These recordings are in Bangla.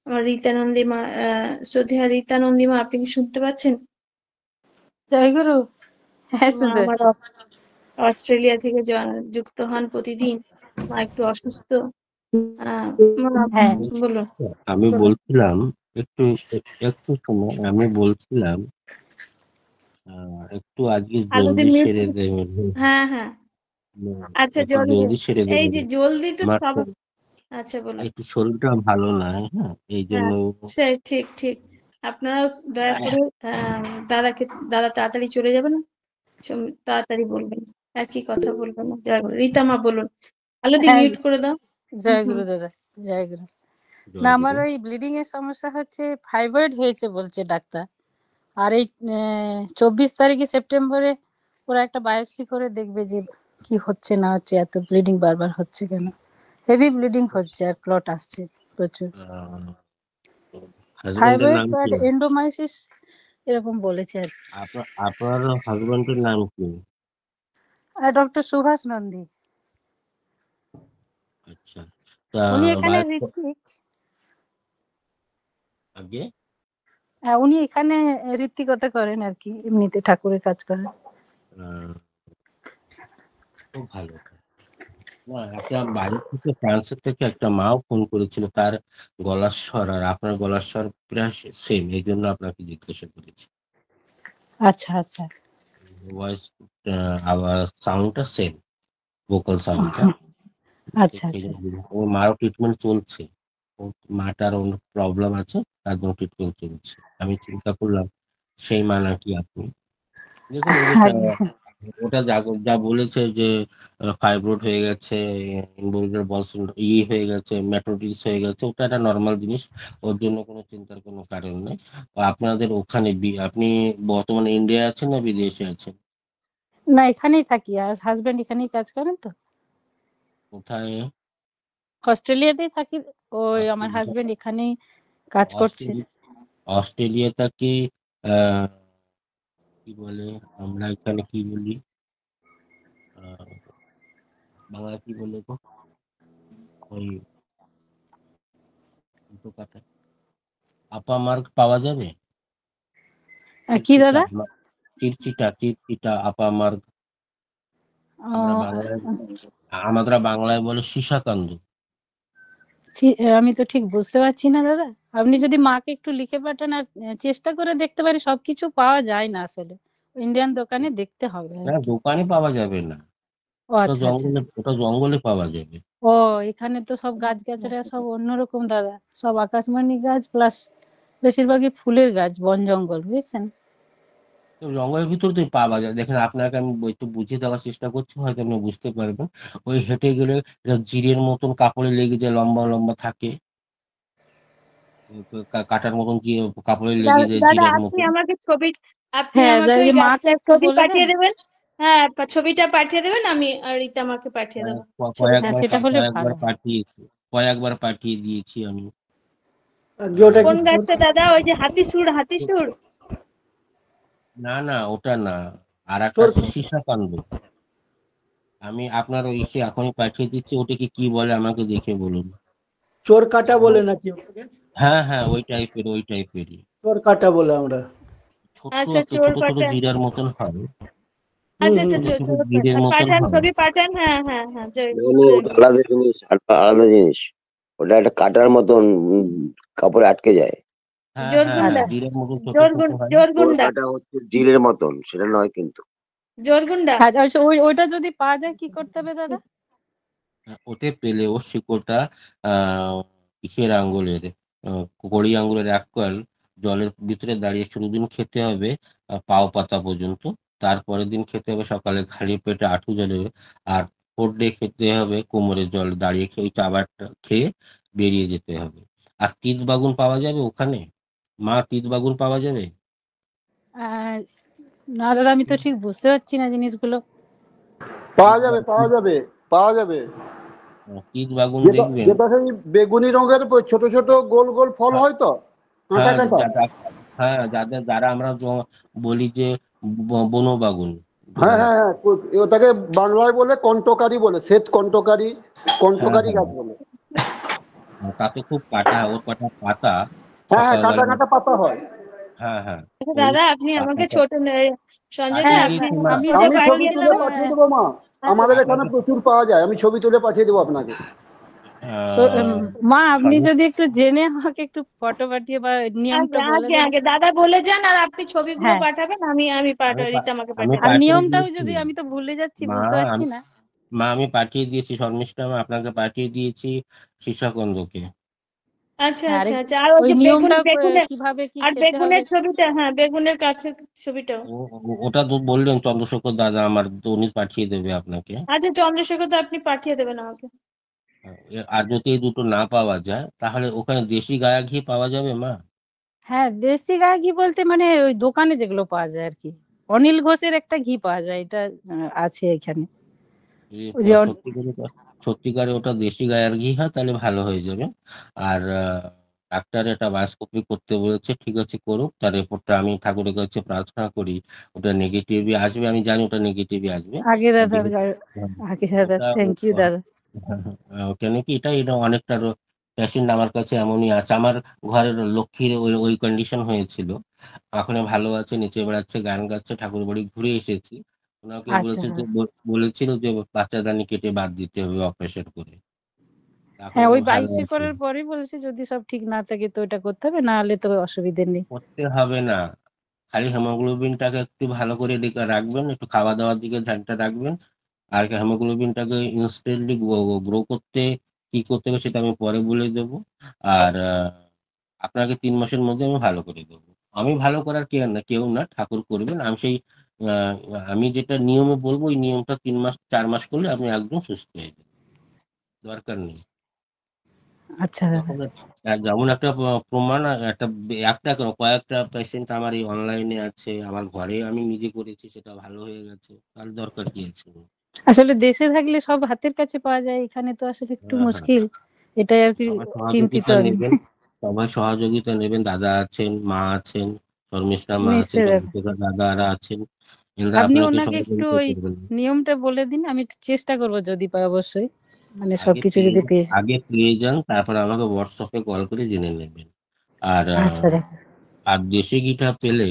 আমার রীতা নন্দীমা, শ্রদ্ধেয়া রীতা নন্দীমা, আপনি কি শুনতে পাচ্ছেন? জয়গুরু। হ্যাঁ, মা শুনতে আমার পাচ্ছি। অস্ট্রেলিয়া থেকে যুক্ত হন প্রতিদিন। মা একটু অসুস্থ। মা হ্যাঁ, বলুন। আমি বলছিলাম একটু একটু সময় আমি বলছিলাম একটু আজকে আলোতে জলদি মিউট। সেরে দেবেন। হ্যাঁ হ্যাঁ, আচ্ছা একটু জলদি। জলদি সেরে এই দেবেন। যে জলদি তো আমার সব। আচ্ছা বলুন। একটু শরীরটা ভালো নয়, হ্যাঁ, এই জন্য। হ্যাঁ সে ঠিক ঠিক। আপনারা দয়া করে দাদা তাড়াতাড়ি চলে যাবেন, তাড়াতাড়ি বলবেন, একই কথা বলবেন না। জয় গুরু। রীতা মা বলুন। আলোতে হ্যাঁ, মিউট করে দাও। জয়গুরু দাদা, জয়গুরু। না, আমার ওই ব্লিডিং এর সমস্যা হচ্ছে, ফাইব্রয়েড হয়েছে বলছে ডাক্তার। আর এই 24 তারিখে সেপ্টেম্বরে ওরা একটা বায়োপসি করে দেখবে যে কি হচ্ছে না হচ্ছে, এত ব্লিডিং বারবার হচ্ছে কেন। হেভি ব্লিডিং হচ্ছে আর ক্লট আসছে প্রচুর। হাজবেন্ডের ফাইব্রয়েড নাম আর কি? এন্ডোমাইসিস এরকম বলেছে আর কি। আপনার হাজবেন্ডের নাম কি? ডক্টর সুভাষ নন্দী। আচ্ছা, তা উনি এখানে ঋত্বিক। আগে উনি এখানে ঋত্বিকতা করেন আর কি, এমনিতে ঠাকুরের কাজ করেন। খুব ভালো। না, একটা বাড়ি থেকে ফ্রান্সের থেকে একটা মাও ফোন করেছিল, তার গলার স্বর আর আপনার গলার স্বর প্রায় সেম, এই জন্য আপনাকে জিজ্ঞাসা করেছি। আচ্ছা আচ্ছা ভয়েস আবার সাউন্ডটা সেম, ভোকাল সাউন্ডটা। আচ্ছা আচ্ছা। ওর মারও ট্রিটমেন্ট চলছে, ওর মাটার অনেক প্রবলেম আছে, তার জন্য ট্রিটমেন্ট চলছে। আমি চিন্তা করলাম সেই মা নাকি আপনি। দেখুন, ওই যে ওটা যা বলেছে যে ফাইব্রয়েড হয়ে গেছে, ইনভলিউটার বলস হয়ে গেছে, মেটোটিস হয়ে গেছে, ওটা একটা নর্মাল জিনিস। ওর জন্য কোনো চিন্তার কোনো কারণ নেই। আপনাদের ওখানে আপনি বর্তমানে ইন্ডিয়া আছেন না বিদেশে আছেন? না, এখানেই থাকি, আর হাজবেন্ড এখানেই কাজ করেন তো। কোথায়? অস্ট্রেলিয়াতেই থাকি। ওই আমার হাজবেন্ড এখানেই কাজ করছে। অস্ট্রেলিয়াটা কি আহ কি বলে, আমরা এখানে কি বলি, বাংলা কি বলে গো, ওই কথা, আপা মার্ক পাওয়া যাবে? কি দাদা? চিরচিটা আপা মার্ক। আমরা বাংলায়, আমরা বাংলায় বলে সীসাকান্দ। আমি তো ঠিক বুঝতে পারছি না দাদা। আপনি যদি মাকে একটু লিখে পাঠান, আর চেষ্টা করে দেখতে পারি। সবকিছু পাওয়া যায় না আসলে, ইন্ডিয়ান দোকানে দেখতে হবে। না, দোকানে পাওয়া যাবে না, ও আচ্ছা আচ্ছা। ওটা জঙ্গলে পাওয়া যাবে। ও, এখানে তো সব গাছ গাছরা সব অন্যরকম দাদা, সব আকাশমণি গাছ প্লাস বেশিরভাগই ফুলের গাছ, বন জঙ্গল, বুঝছেন। তো জঙ্গলের ভিতর দিয়ে পাওয়া যায়। দেখেন, আপনাকে আমি একটু বুঝিয়ে দেওয়ার চেষ্টা করছি, হয়তো আপনি বুঝতে পারবেন। ওই হেঁটে গেলে এটা জিরের মতন কাপড়ে লেগে যায়, লম্বা লম্বা থাকে, কাটার মতন যে কাপড়ে লেগে যায় দাদা জিরের আপনি মতন। আমাকে ছবি, আপনি হ্যাঁ, আমাকে ওই মাকে গাছটার একটু ছবি বলে দেন। পাঠিয়ে দেবেন। হ্যাঁ, ছবিটা পাঠিয়ে দেবেন, আমি রীতা আমাকে পাঠিয়ে দেবো ছবিটা। হ্যাঁ, সেটা হলে কয়েকবার ভালো। পাঠিয়েছি, কয়েকবার পাঠিয়ে দিয়েছি আমি। কোন গাছটা দাদা? ওই যে হাতিসুর? না না, ওটা না, আর একটা আছে সীসাকান্দ। আমি আপনার ওই সে এখনই পাঠিয়ে দিচ্ছি, ওটাকে কি বলে আমাকে দেখে বলুন। চোর কাটা বলে নাকি ওটাকে? হ্যাঁ হ্যাঁ, ওই টাইপেরই। চোর কাটা বলে আমরা। ছোট আচ্ছা, একটু চোর ছোট ছোট কাটা। জিরার মতন হয়, আচ্ছা আচ্ছা, ছোট ছোট চোর জিরের মতন পাঠান, হয়। ছবি পাঠান। হ্যাঁ হ্যাঁ হ্যাঁ, জয় গুরু, মানে জয় ওটা গুরু। আলাদা জিনিস, আলাদা জিনিস। ওটা একটা কাটার মতন কাপড়ে আটকে যায়। হ্যাঁ হ্যাঁ হ্যাঁ, জোরগুন্ডা, জিরের মতন ছোট ছোট হয়। ওর জোরগুন্ডা, কাটা হচ্ছে জিলের মতন, সেটা নয় কিন্তু। জোরগুন্ডা। আচ্ছা, ওইটা যদি পাওয়া যায় কি করতে হবে দাদা? ওতে পেলে ওর শিকড়টা কিসের আঙ্গুলের, কড়ি আঙ্গুলের এক কয়েল জলের ভিতরে দাঁড়িয়ে শুরু দিন খেতে হবে, পাও পাতা পর্যন্ত। তারপরের দিন খেতে হবে সকালে খালি পেটে আঁঠু জলে। আর 4 ডে খেতে হবে কোমরের জল দাঁড়িয়ে খেয়ে, ওই চাবারটা খেয়ে বেরিয়ে যেতে হবে। আর তিত বাগুন পাওয়া যাবে ওখানে? মা, তিত বাগুন পাওয়া যাবে? না দাদা, আমি তো ঠিক বুঝতে পারছি না জিনিসগুলো। পাওয়া যাবে, পাওয়া যাবে, পাওয়া যাবে। তিত বাগুন দেখবেন। যেটা সেই বেগুনি রঙের ছোট ছোট গোল গোল ফল হয় তো, কাঁটা হ্যাঁ কাঁটা। হ্যাঁ, যারা আমরা বলি যে বনো বাগুন। হ্যাঁ হ্যাঁ হ্যাঁ, ওটাকে বাংলায় বলে কণ্টকারী বলে, শ্বেত কণ্টকারী, হ্যাঁ কণ্টকারী হ্যাঁ, গাছ বলে। তাতে খুব কাটা, ওর কটা পাতা হ্যাঁ হ্যাঁ, কাটা সকালবেলা। কাটা পাতা হয়। হ্যাঁ হ্যাঁ, আচ্ছা ওই দাদা, আপনি আমাকে পাতাটা ছোট সঞ্জয় দা, পাঠিয়ে হ্যাঁ আপনি দিয়েছি মা। আমি যে আমি ছবি পাঠিয়ে তুলে দেবো। পাঠিয়ে দেবো মা, আমাদের এখানে আপনাকে প্রচুর পাওয়া যায়, আমি ছবি তুলে পাঠিয়ে দেবো আপনাকে। আহ, মা আপনি সর্ব- যদি একটু জেনে আমাকে একটু ফটো পাঠিয়ে বা নিয়মটা আগে বলে আগে দেন। আগে দাদা বলে যান, আর আপনি ছবিগুলো হ্যাঁ, পাঠাবেন, আমি আমি রীতামাকে আমি পাঠিয়ে আর দেবো। পাঠিয়ে নিয়মটাও দিয়েছি যদি, আমি তো ভুলে যাচ্ছি, মা। বুঝতে পারছি আমি না। আমি পাঠিয়ে দিয়েছি শর্মিষ্ঠা মা, আপনাকে পাঠিয়ে দিয়েছি শিশাকন্দকে। আচ্ছা হ্যাঁ, আচ্ছা আচ্ছা, আর ওই ওই যে নিয়মটা বেগুনের, কিভাবে কি আর খেতে হবে। বেগুনের ছবিটা, হ্যাঁ বেগুনের কাছে ছবিটাও। ওটা তো বললেন চন্দ্রশেখর দাদা আমার, তো উনি পাঠিয়ে দেবে আপনাকে। আচ্ছা চন্দ্রশেখর তো আপনি পাঠিয়ে দেবেন আমাকে। আর যদি এই দুটো না পাওয়া যায় তাহলে ওখানে দেশি গায়া ঘি পাওয়া যাবে মা? হ্যাঁ, দেশি গায়ে ঘি বলতে মানে ওই দোকানে যেগুলো পাওয়া যায় আর কি। অনিল ঘোষের একটা ঘি পাওয়া যায়, এটা আছে এখানে। যদি ওই যে সত্যিকারে ওটা দেশি গায়ার ঘি হয় তাহলে ভালো হয়ে যাবে। আর ডাক্তার এটা বায়োস্কোপি করতে বলেছে, ঠিক আছে করুক, তার রিপোর্টটা আমি ঠাকুরের কাছে প্রার্থনা করি ওটা নেগেটিভই আসবে, আমি জানি ওটা নেগেটিভই আসবে। আগে আর দাদা, যেহেতু আগে দাদা, ওটা থ্যাংক ইউ দাদা। কেন কি এটা এটা অনেকটা পেশেন্ট আমার কাছে এমনই আছে, আমার ঘরের লক্ষ্মীর ওই ওই কন্ডিশন হয়েছিল, এখন ভালো আছে, নিচে বেড়াচ্ছে, গান গাচ্ছে, ঠাকুর বাড়ি ঘুরে এসেছি। ওনাকে আচ্ছা বলেছে যে দাদা। বলেছিল যে বাচ্চাদানি কেটে বাদ দিতে হবে অপারেশন করে, এখন হ্যাঁ, উনি ওই ভালো বায়োপসি আছে। করার পরেই বলেছে যদি সব ঠিক না থাকে তো এটা করতে হবে, না হলে তো অসুবিধে নেই। করতে হবে না, খালি হেমোগ্লোবিনটাকে একটু ভালো করে রাখবেন, একটু খাওয়া দাওয়ার দিকে ধ্যানটা রাখবেন। আর হেমোগ্লোবিনটাকে ইনস্ট্যান্টলি গ্রো করতে কি করতে হবে সেটা আমি পরে বলে দেবো। আর আপনাকে 3 মাসের মধ্যে আমি ভালো করে দেবো। আমি ভালো করার কেউ না, ঠাকুর করবেন। আমি সেই আহ, আমি যেটা নিয়মে বলবো ওই নিয়মটা 3 মাস 4 মাস করলে আপনি একদম সুস্থ হয়ে যাবেন, দরকার নেই। আচ্ছা দাদা। যখন যেমন একটা প্রমাণ, একটা একটা কেন কয়েকটা পেশেন্ট আমার এই অনলাইনে আছে, আমার ঘরে আমি নিজে করেছি, সেটা ভালো হয়ে গেছে, তার দরকার কি আছে? আসলে দেশে থাকলে সব হাতের কাছে পাওয়া যায়, এখানে তো আসলে একটু হ্যাঁ হ্যাঁ, মুশকিল। এটাই আর কি, সবাই চিন্তিত সহযোগিতা আমি। নেবেন, সবাই সহযোগিতা নেবেন, দাদা আছেন, মা আছেন, শর্মিষ্ঠা মা আছেন, নিশ্চয়ই দাদা। চন্দ্রশেখর দাদারা আছেন, এনারা আপনি আপনাকে ওনাকে একটু সহযোগিতা ওই করবেন। নিয়মটা বলে দিন, আমি একটু চেষ্টা করব যদি পাই, অবশ্যই। মানে আগে সবকিছু পেয়ে যদি পেয়ে। আগে পেয়ে যান, তারপর আমাকে হোয়াটসঅ্যাপে কল করে জেনে নেবেন। আর আচ্ছা দাদা। আর দেশি ঘিটা পেলে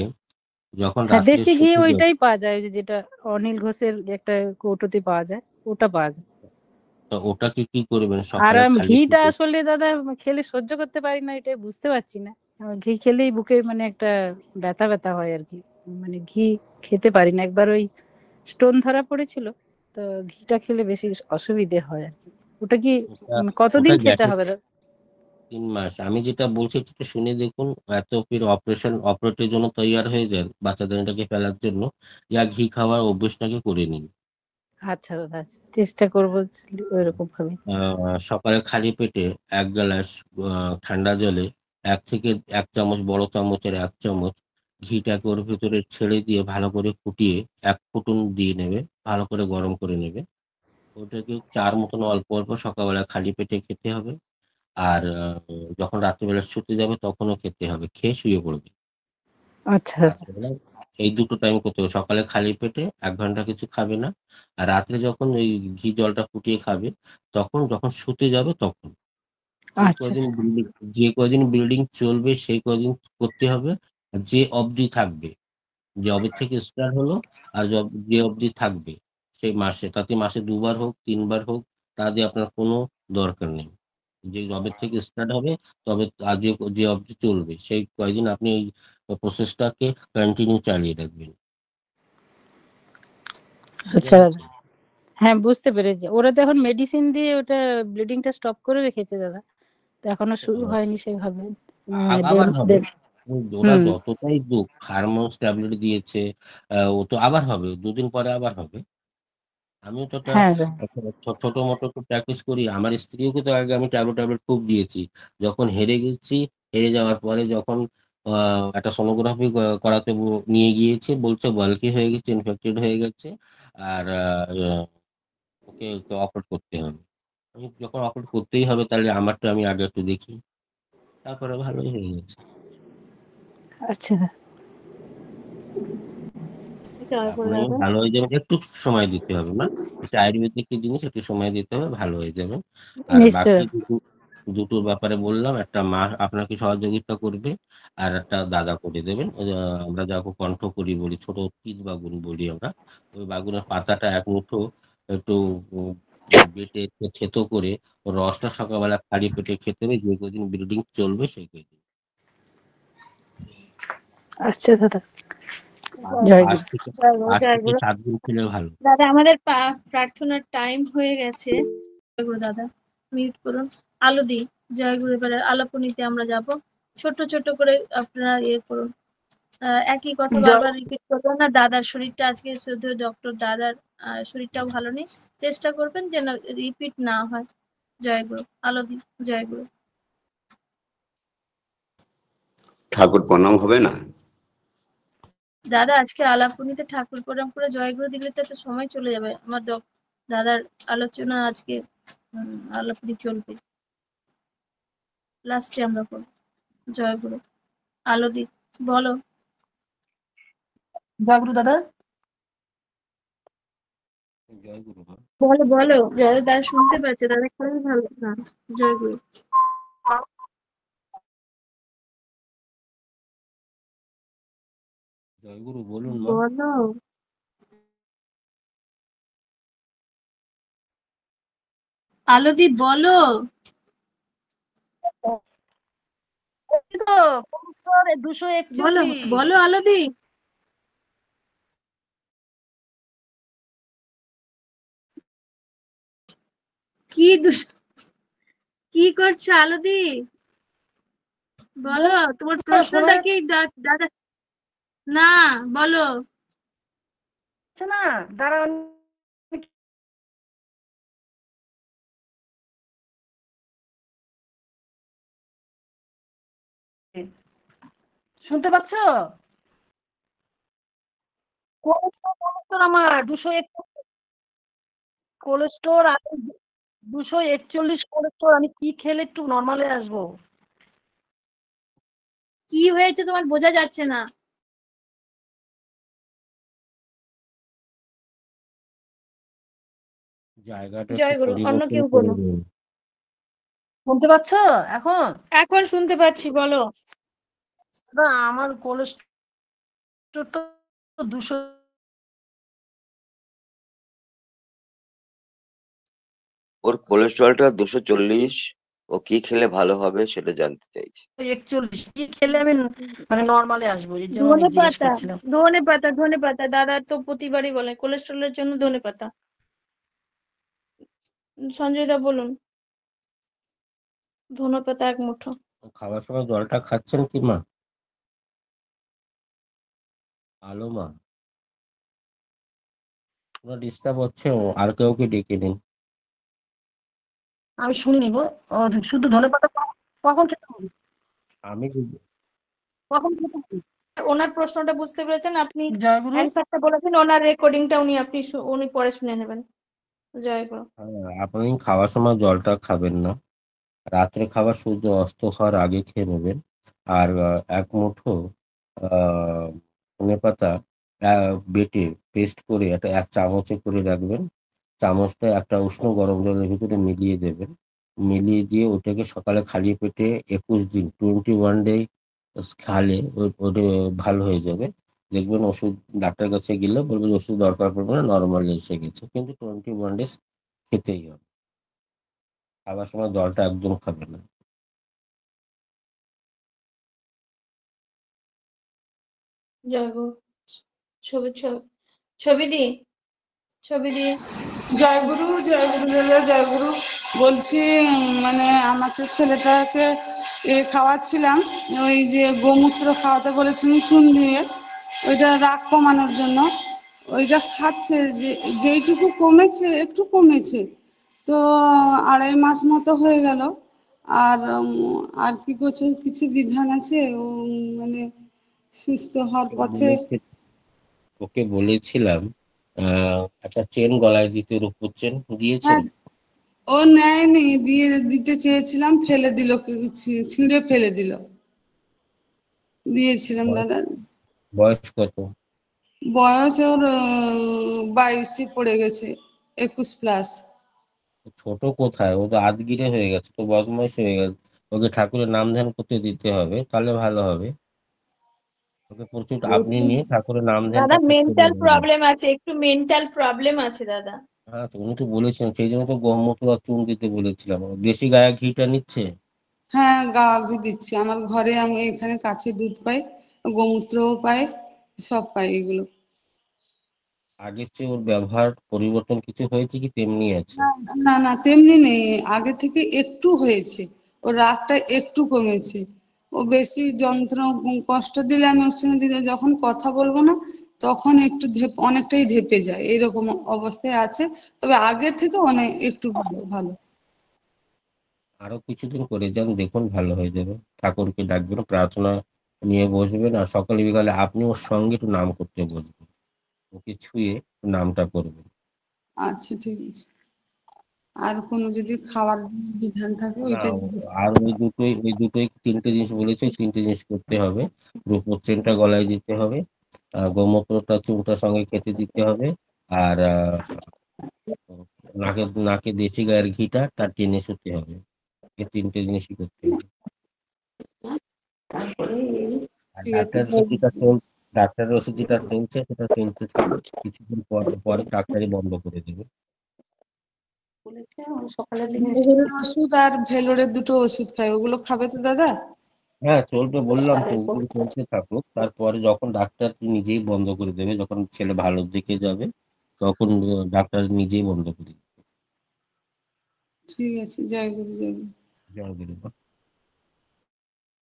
যখন হ্যাঁ, রাত্রে দেশি ঘি শুতে যাবে, ওইটাই পাওয়া যায়, ওই যে যেটা অনিল ঘোষের একটা কৌটোতে পাওয়া যায়, ওটা পাওয়া যায়। তো ওটাকে কি করবেন, আর সকালে খালি ঘিটা পেটে। আসলে দাদা খেলে সহ্য করতে পারি না, এটাই বুঝতে পারছি না। আমার ঘি খেলেই বুকে মানে একটা ব্যথা ব্যথা হয় আর কি। মানে ঘি খেতে পারি না, একবার ওই স্টোন ধরা পড়েছিল, তো ঘিটা খেলে বেশি অসুবিধে হয় আর কি। ওটা কি ওটা কতদিন ওটা খেতে গ্যাসের হবে দাদা? 3 মাস। আমি যেটা বলছি একটু শুনে দেখুন, এত ফির অপারেটের জন্য তৈয়ার হয়ে যান বাচ্চাদের এটাকে ফেলার জন্য, ইয়া ঘি খাওয়ার অভ্যেসটাকে করে নিন। আচ্ছা দাদা, আচ্ছা, চেষ্টা করবো ওইরকম ভাবে। সকালে খালি পেটে 1 গ্লাস ঠান্ডা জলে 1 থেকে 1 চামচ, বড় চামচের 1 চামচ ঘিটাকে ওর ভিতরে ছেড়ে দিয়ে ভালো করে ফুটিয়ে 1 ফুটুন দিয়ে নেবে, ভালো করে গরম করে নেবে। ওটাকে চার মতন অল্প অল্প সকালবেলা খালি পেটে খেতে হবে। আর যখন রাত্রিবেলা শুতে যাবে তখনও খেতে হবে, খেয়ে শুয়ে পড়বে। আচ্ছা দাদা। রাত্রিবেলা এই দুটো টাইম করতে হবে, সকালে খালি পেটে 1 ঘন্টা কিছু খাবে না, আর রাত্রে যখন ওই ঘি জলটা ফুটিয়ে খাবে, তখন যখন শুতে যাবে তখন। যে আচ্ছা কদিন বিল্ডিং যে কদিন বিল্ডিং চলবে সেই কদিন করতে হবে। আর যে অবধি থাকবে, যে অবে থেকে স্টার্ট হলো আর যে অবধি থাকবে সেই মাসে, তাতে মাসে 2 বার হোক 3 বার হোক, তাতে আপনার কোনো দরকার নেই। যে জবে থেকে স্টার্ট হবে তবে আজ যে যে অবধি চলবে সেই কয়দিন আপনি এই প্রসেসটাকে কন্টিনিউ চালিয়ে রাখবেন। বুঝতে আচ্ছা দাদা। পারছেন? হ্যাঁ, বুঝতে পেরেছি। ওরা তো এখন মেডিসিন দিয়ে ওটা ব্লিডিংটা স্টপ করে রেখেছে দাদা, তো এখনো শুরু হয়নি সেভাবে। আবার হবে। ওরা হুম। যতটাই দুঃখ, হারমোনস ট্যাবলেট দিয়েছে, ও তো আবার হবে, 2 দিন পরে আবার হবে। আমিও তো হ্যাঁ দাদা। ছোট মোটো তো প্র্যাকটিস করি, আমার স্ত্রীকে তো আগে আমি ট্যাবলেট ট্যাবলেট খুব দিয়েছি। যখন হেরে গেছি, হেরে যাওয়ার পরে যখন একটা সোনোগ্রাফি করাতে নিয়ে গিয়েছি, বলছে বাল্কি হয়ে গেছে, ইনফেক্টেড হয়ে গেছে, আর ওকে অপারেট করতে হবে। আমি যখন অপারেট করতেই হবে তাহলে আমারটা আমি আগে একটু দেখি, তারপরে ভালোই হয়ে গেছে। আচ্ছা। তারপরে আপনি দাদা, ভালো হয়ে যাবেন, একটু সময় দিতে হবে না, এটা আয়ুর্বেদিক জিনিস, একটু সময় দিতে হবে, ভালো হয়ে যাবেন। আর নিশ্চয় বাকি দাদা। দুটোর ব্যাপারে বললাম, একটা মা আপনাকে সহযোগিতা করবে আর একটা দাদা করে দেবেন। আমরা যাকে কণ্ঠ করি বলি, ছোট তিল বাগুন বলি আমরা। ওই বাগুনের পাতাটা এক মুঠো একটু বেটে থেতো করে রসটা সকালবেলা খালি পেটে খেতে হবে, যে কদিন ব্লিডিং চলবে সেই কদিন। আচ্ছা দাদা, আর জয়গুরু। 7 দিন খেলে ভালো। দাদা আমাদের প্রার্থনার টাইম হয়ে গেছে। জয়গুরু দাদা, মিউট করুন। আলুদি, জয়গুরু। এবারে আলাপনীতে আমরা যাব। ছোট ছোট করে আপনারা ইয়ে করুন। একই কথা বারবার রিপিট করবেন না। দাদার শরীরটা আজকে শুধু ডক্টর দাদার শরীরটাও ভালো নেই, চেষ্টা করবেন যেন রিপিট না হয়। জয়গুরু। আলুদি, জয়গুরু। ঠাকুর প্রণাম হবে না? দাদা আজকে আলাপনীতে ঠাকুর প্রণাম করে জয়গুরু দিলে তো একটা সময় চলে যাবে। আমার দাদার আলোচনা আজকে আলাপনী চলবে, লাস্টে আমরা করব। জয়গুরু। আলোদি, বলো। জয়গুরু দাদা। জয়গুরু মা। বলো বলো। দাদা শুনতে পাচ্ছে, দাদা খুবই ভালো। হ্যাঁ, জয়গুরু। জয়গুরু বলুন মা। বলো। আলোদি বলো। বলো 241। বলো আলোদি। কি কি করছো আলোদি? বলো তোমার প্রশ্নটা কি দাদা? না, বলো। না দাঁড়ান, শুনতে পাচ্ছ? কোলেস্টোর আমার 201 কোলেস্টোর, আমি 241 কোলেস্টোর। আমি কি খেলে একটু নর্মালে আসবো? কি হয়েছে তোমার বোঝা যাচ্ছে না। জায়গাটা একটু জয়গুরু। অন্য পরিবর্তন কেউ করে বলো। দিন। শুনতে পাচ্ছ এখন? এখন শুনতে পাচ্ছি, বলো। দাদা আমার কোলেস্টোর তো 200। ওর কোলেস্ট্রলটা 240। ও কি খেলে ভালো হবে সেটা জানতে চাইছি। 41 কি খেলে আমি মানে নর্মালে আসবো, এর জন্য আমি ধনে জিজ্ঞেস পাতা, করছিলাম। ধনে পাতা, ধনে পাতা। দাদা তো প্রতিবারই বলে কোলেস্ট্রলের জন্য ধনে পাতা। সঞ্জয় দা বলুন। ধনে পাতা 1 মুঠো। খাওয়ার সময় জলটা খাচ্ছেন কি মা? আলো মা, কোনো ডিস্টার্ব হচ্ছে? আর কাউকে ডেকে নিন। আমি শুনিনি গো। শুধু ধনেপাতা কখন খেতে হবে? আমি কখন খেতে হবে? ওনার প্রশ্নটা বুঝতে পেরেছেন আপনি? জয়গুরু। অ্যান্সারটা বলেছেন, ওনার রেকর্ডিংটা উনি পরে শুনে নেবেন। জয়গুরু। আপনি খাওয়ার সময় জলটা খাবেন না, রাত্রে খাবার সূর্য অস্ত হওয়ার আগে খেয়ে নেবেন। আর 1 মুঠো ধনে পাতা বেটে পেস্ট করে একটা 1 চামচে করে রাখবেন। চামচটা একটা উষ্ণ গরম জলের ভিতরে মিলিয়ে দেবেন। মিলিয়ে দিয়ে ওটাকে সকালে খালি পেটে 21 দিন 21 ডে খালে ওটা ভালো হয়ে যাবে। দেখবেন ওষুধ ডাক্তার কাছে গেলে বলবেন ওষুধ দরকার পড়বে না, নর্মাল এসে গেছে। কিন্তু 21 ডেজ খেতেই হবে। খাবার সময় জলটা একদম খাবে না। জয়গুরু। ছবি ছবি ছবি দি, ছবি দিয়ে। জয়গুরু, জয়গুরু দাদা, জয়গুরু। বলছি মানে আমার ছেলেটাকে খাওয়াচ্ছিলাম, ওই যে গোমূত্র খাওয়াতে বলেছিলাম চুন দিয়ে, ওইটা রাগ কমানোর জন্য। ওইটা খাচ্ছে, যেইটুকু কমেছে একটু কমেছে, তো 2.5 মাস মতো হয়ে গেল। আর কি করছে, কিছু বিধান আছে মানে সুস্থ হওয়ার পথে? ওকে বলেছিলাম একটা চেন গলায় দিতে, রূপোর চেন দিয়েছেন? হ্যাঁ, ও নেয়নি, দিতে চেয়েছিলাম, ফেলে দিল, ছিঁড়ে ফেলে দিল। দিয়েছিলাম দাদা। বয়স কত? বয়স ওর 22 পড়ে গেছে, 21+। ছোট কোথায়, ও তো আধগিরে হয়ে গেছে, তো বদমাইশ হয়ে গেছে। ওকে ঠাকুরের নাম ধ্যান করতে দিতে হবে, তাহলে ভালো হবে। ওকে প্রচুর আপনি প্রচুর নিয়ে ঠাকুরের নাম দাদা ধ্যানটা করতে মেন্টাল বলবেন। প্রবলেম আছে, একটু মেন্টাল প্রবলেম আছে দাদা। হ্যাঁ, তো উনি তো বলেছেন, সেই জন্য তো গহমূত্র আর চুন দিতে বলেছিলাম। দেশি গায়ে ঘিটা নিচ্ছে? হ্যাঁ, গা ঘি দিচ্ছি। আমার ঘরে আমি এখানে কাছে দুধ পাই, গোমূত্রও পাই, সব পাই এগুলো। আগের চেয়ে ওর ব্যবহার পরিবর্তন কিছু হয়েছে কি তেমনি আছে? না না না, তেমনি নেই, আগে থেকে একটু হয়েছে। ওর রাগটা একটু কমেছে। ও বেশি কষ্ট দিলে আমি ওর সঙ্গে যখন কথা বলবো না, তখন একটু অনেকটাই ধেপে যায়, এরকম অবস্থায় আছে। তবে আগের থেকে অনেক একটু ভালো ভালো। আরো কিছুদিন করে যান, দেখুন ভালো হয়ে যাবে। ঠাকুরকে ডাকবেন, প্রার্থনা নিয়ে বসবেন, আর সকালে বিকালে আপনি ওর সঙ্গে একটু নাম করতে বসবেন, ওকে ছুঁয়ে নামটা করবেন। আচ্ছা, ঠিক আছে। আর কোনো যদি খাওয়ার যদি বিধান থাকে না, ওইটা জিজ্ঞেস আর ওই দুটোই তিনটে জিনিস বলেছে, ওই তিনটে জিনিস করতে হবে। রূপোর চেনটা গলায় দিতে হবে, গোমূত্রটা চুনটার সঙ্গে খেতে দিতে হবে, আর নাকে নাকে দেশি গায়ের ঘিটা তার টেনে শুতে হবে। এই তিনটে জিনিসই করতে হবে। আর ঠিক আছে। ডাক্তারের ওষুধ যেটা চলছে সেটা চলতে থাকুক, কিছুদিন পরে পরে ডাক্তারি বন্ধ করে দেবে। মেহেরের ওষুধ আর ভেলোরের দুটো ওষুধ খাই, ওগুলো খাবে তো দাদা? হ্যাঁ, চলবে, বললাম তো, ওগুলো চলতে থাকুক। তারপরে যখন ডাক্তার নিজেই বন্ধ করে দেবে, যখন ছেলে ভালোর দিকে যাবে, তখন ডাক্তার নিজেই বন্ধ করে দেবে। ঠিক আছে, জয় গুরু জয় গুরু। জয় গুরু।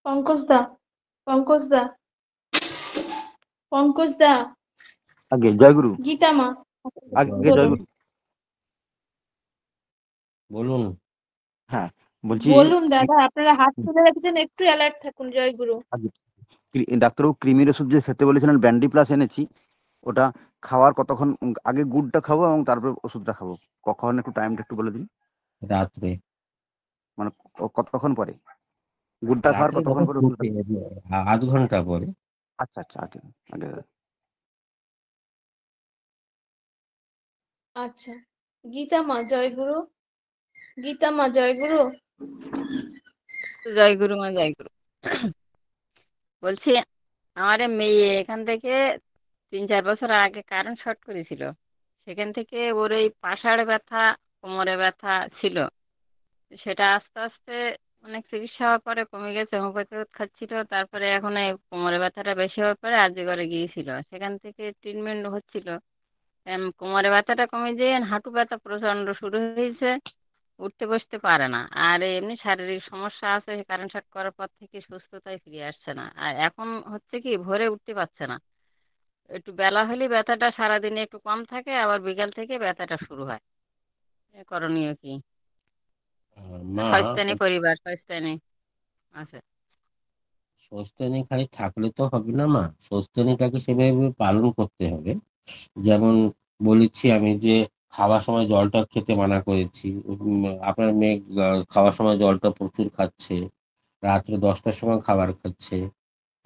পঙ্কজ দা, পঙ্কজ দা, পঙ্কজ দা, আগে জয়গুরু, গীতা মা, আগে বলুন জয়গুরু। বলুন। হ্যাঁ, বলছি বলুন দাদা, আপনারা হাত তুলে রেখেছেন, একটু অ্যালার্ট থাকুন। জয় গুরু। আগে ডাক্তারবাবু কৃমির ওষুধ যে খেতে বলেছিলেন ব্যান্ডি প্লাস এনেছি, ওটা খাওয়ার কতক্ষণ আগে গুড়টা খাবো এবং তারপর ওষুধটা খাবো? কখন একটু টাইমটা একটু বলে দিন। রাত্রে। মানে কতক্ষণ পরে গুড়টা খাওয়ার রাত্রে কতক্ষণ যখন পরে ওষুধটা? শুতে, আধ ঘন্টা পরে। আচ্ছা আচ্ছা, আগে আগে। আচ্ছা, গীতা মা জয় গুরু, গীতা মা জয় গুরু। জয় গুরু মা, জয় গুরু। বলছি, আমার এ মেয়ে এখান থেকে 3-4 বছর আগে কারেন্ট শর্ট করেছিল। সেখান থেকে ওর এই পাশাড় ব্যথা, কোমরে ব্যথা ছিল। সেটা আস্তে আস্তে অনেক চিকিৎসা হওয়ার পরে কমে গেছে, হোমিওপ্যাথি ওষুধ খাচ্ছিল। তারপরে এখন এই কোমরে ব্যথাটা বেশি হওয়ার পরে আর্যগরে গিয়েছিল, সেখান থেকে ট্রিটমেন্ট হচ্ছিল। কোমরে ব্যথাটা কমে যেয়ে হাঁটু ব্যথা প্রচন্ড শুরু হয়েছে, উঠতে বসতে পারে না। আর এমনি শারীরিক সমস্যা আছে, কারেন্ট শর্ট করার পর থেকে সুস্থতায় ফিরে আসছে না। আর এখন হচ্ছে কি, ভোরে উঠতে পারছে না। একটু বেলা হলে ব্যথাটা সারাদিনে একটু কম থাকে, আবার বিকাল থেকে ব্যথাটা শুরু হয়। করণীয় কি? মা, শয়তানি পরিবার, শয়তানি আছে। স্বস্তিনি খালি থাকলে তো হবে না মা, স্বস্তিনিটাকে সেভাবে পালন করতে হবে। যেমন বলেছি আমি যে খাওয়ার সময় জলটা খেতে মানা করেছি। আপনার মেয়ে খাওয়ার সময় জলটা প্রচুর খাচ্ছে, রাত্রে 10টার সময় খাবার খাচ্ছে।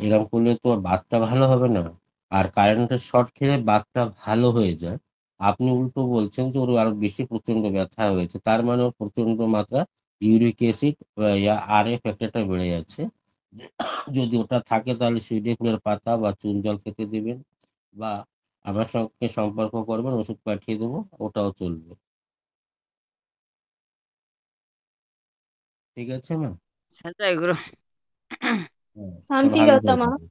এরকম করলে তো আর বাতটা ভালো হবে না। আর কারেন্টের শর্ট খেলে বাতটা ভালো হয়ে যায়। আপনি উল্টো বলছেন যে ওর আরো বেশি প্রচন্ড ব্যথা হয়েছে, তার মানে ওর প্রচন্ড মাত্রা ইউরিক অ্যাসিড RA ফ্যাক্টরটা বেড়ে যাচ্ছে। যদি ওটা থাকে তাহলে শিউলি ফুলের পাতা বা চুন জল খেতে দিবেন, বা আমার সঙ্গে সম্পর্ক করবেন, ওষুধ পাঠিয়ে দেবো, ওটাও চলবে। ঠিক আছে মা? জয় গুরু। হ্যাঁ, তা ভালো শান্তিলতা করে মা থাকবে।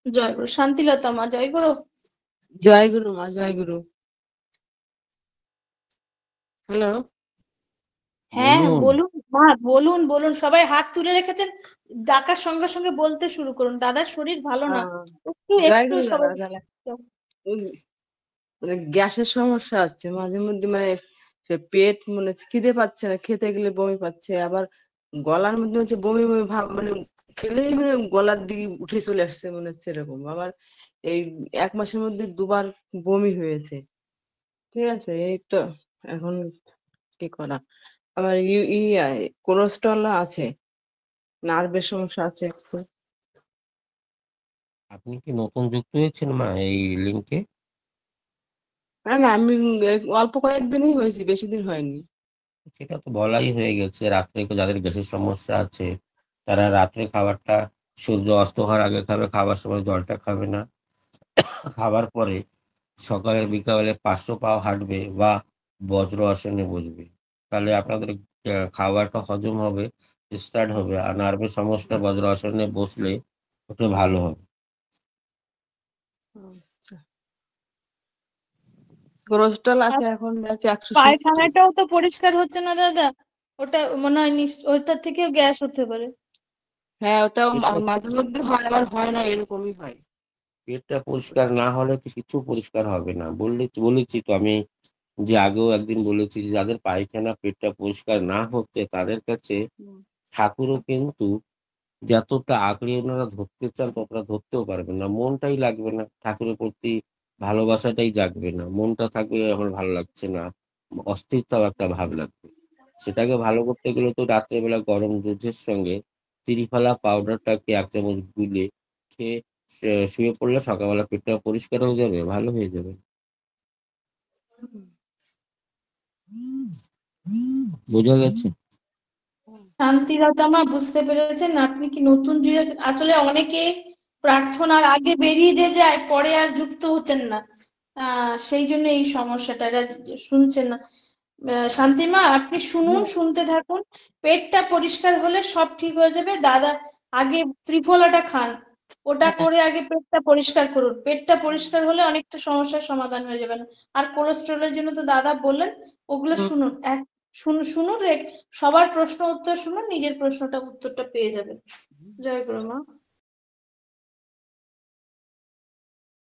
জয় গুরু, শান্তিলতা মা জয় গুরু। জয় গুরু মা, জয় গুরু। হ্যালো। হ্যাঁ বলুন। বলুন মা, বলুন বলুন, সবাই হাত তুলে রেখেছেন, ডাকার সঙ্গে সঙ্গে বলতে শুরু করুন। দাদার শরীর ভালো না, একটু জয় একটু গুরু দাদা। সবাই। তাহলে ওই মানে গ্যাসের সমস্যা হচ্ছে মাঝে মধ্যে, মানে সে পেট মনে হচ্ছে খিদে পাচ্ছে না, খেতে গেলে বমি পাচ্ছে, আবার গলার মধ্যে হচ্ছে বমি বমি ভাব, মানে খেলেই মানে গলার দিকে উঠে চলে আসছে মনে হচ্ছে এরকম। আবার এই 1 মাসের মধ্যে 2বার বমি হয়েছে। ঠিক আছে, এই তো এখন কি করা। আবার কোলেস্ট্রল আছে, নার্ভের সমস্যা আছে একটু। আপনি কি নতুন যুক্ত হয়েছেন মা এই লিঙ্কে? না না, আমি অল্প কয়েকদিনই হয়েছি, বেশি দিন হয়নি। সেটা তো বলাই হয়ে গেছে, রাত্রে যাদের গ্যাসের সমস্যা আছে তারা রাত্রে খাবারটা সূর্য অস্ত হওয়ার আগে খাবে, খাবার সময় জলটা খাবে না, খাবার পরে সকালে বিকালে 500 পাও হাঁটবে বা বজ্র আসনে বসবে, তাহলে আপনাদের খাবারটা হজম হবে, স্টার্ট হবে। আর নার্ভের সমস্যা বজ্র আসনে বসলে ওটা ভালো হবে। আচ্ছা, কোলেস্ট্রল আর আছে এখন আছে 170। পায়খানাটাও তো পরিষ্কার হচ্ছে না দাদা, ওটা মনে হয় ওটার থেকেও গ্যাস হতে পারে। হ্যাঁ, ওটাও পেটটা মাঝে মধ্যে হয়, আবার হয় না, এরকমই হয়। পেটটা পরিষ্কার না হলে তো কিছু পরিষ্কার হবে না, বলেছি তো আমি, যে আগেও একদিন বলেছি যে যাদের পায়খানা পেটটা পরিষ্কার না হচ্ছে তাদের কাছে হুম। ঠাকুরও কিন্তু যতটা আঁকড়ে ওনারা ধরতে চান ততটা ধরতেও পারবেন না, মনটাই লাগবে না, ঠাকুরের প্রতি ভালোবাসাটাই জাগবে না, মনটা থাকবে আমার ভালো লাগছে না, অস্থিরতাও একটা ভাব লাগবে। সেটাকে ভালো করতে গেলে তো রাত্রেবেলা গরম দুধের সঙ্গে ত্রিফলা পাউডারটাকে 1 চামচ গুলে খেয়ে শুয়ে পড়লে সকালবেলা পেটটা পরিষ্কার হয়ে যাবে, ভালো হয়ে যাবে। বোঝা গেছে? শান্তিলতা মা বুঝতে পেরেছেন আপনি কি নতুন যুগে আসলে অনেকে প্রার্থনার আগে বেরিয়ে যে যায়, পরে আর যুক্ত হতেন না, সেই জন্য এই সমস্যাটা, এরা শুনছেন না। শান্তিমা আপনি শুনুন, শুনতে থাকুন, পেটটা পরিষ্কার হলে সব ঠিক হয়ে যাবে। দাদা আগে ত্রিফলাটা খান, ওটা করে আগে পেটটা পরিষ্কার করুন, পেটটা পরিষ্কার হলে অনেকটা সমস্যার সমাধান হয়ে যাবে। আর কোলেস্ট্রলের জন্য তো দাদা বললেন, ওগুলো শুনুন, শুনুন সবার প্রশ্ন উত্তর শুনুন, নিজের প্রশ্নটা উত্তরটা পেয়ে যাবেন। জয় গুরু মা।